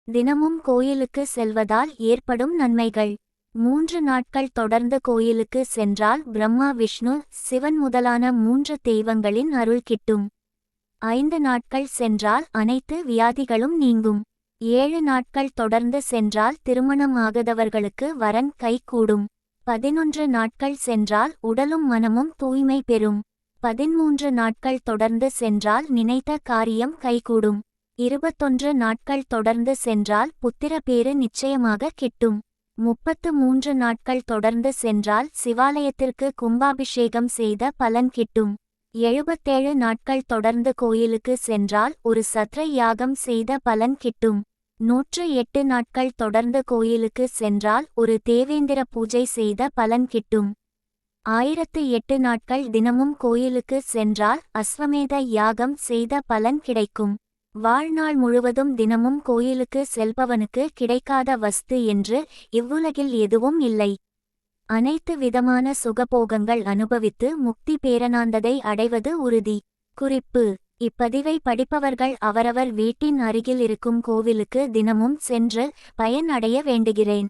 தினமும் கோயிலுக்கு செல்வதால் ஏற்படும் நன்மைகள். 3 நாட்கள் தொடர்ந்து கோயிலுக்கு சென்றால் பிரம்மா, விஷ்ணு, சிவன் முதலான 3 தெய்வங்களின் அருள் கிட்டும். 5 நாட்கள் சென்றால் அனைத்து வியாதிகளும் நீங்கும். 7 நாட்கள் தொடர்ந்து சென்றால் திருமணம் ஆகாதவர்களுக்கு வரன் கைகூடும். 11 நாட்கள் சென்றால் உடலும் மனமும் தூய்மை பெறும். 13 நாட்கள் தொடர்ந்து சென்றால் நினைத்த காரியம் கைகூடும். 21 நாட்கள் தொடர்ந்து சென்றால் புத்திர பேறு நிச்சயமாக கிட்டும். 33 நாட்கள் தொடர்ந்து சென்றால் சிவாலயத்திற்கு கும்பாபிஷேகம் செய்த பலன் கிட்டும். 77 நாட்கள் தொடர்ந்து கோயிலுக்கு சென்றால் ஒரு சத்ர யாகம் செய்த பலன் கிட்டும். 108 நாட்கள் தொடர்ந்து கோயிலுக்கு சென்றால் ஒரு தேவேந்திர பூஜை செய்த பலன் கிட்டும். 1008 நாட்கள் தினமும் கோயிலுக்கு சென்றால் அஸ்வமேத யாகம் செய்த பலன் கிடைக்கும். வாழ்நாள் முழுவதும் தினமும் கோயிலுக்கு செல்பவனுக்கு கிடைக்காத வஸ்து என்று இவ்வுலகில் எதுவும் இல்லை. அனைத்து விதமான சுகபோகங்கள் அனுபவித்து முக்தி பேரனாந்ததை அடைவது உறுதி. குறிப்பு: இப்பதிவை படிப்பவர்கள் அவரவர் வீட்டின் அருகில் இருக்கும் கோவிலுக்கு தினமும் சென்று பயன் அடைய வேண்டுகிறேன்.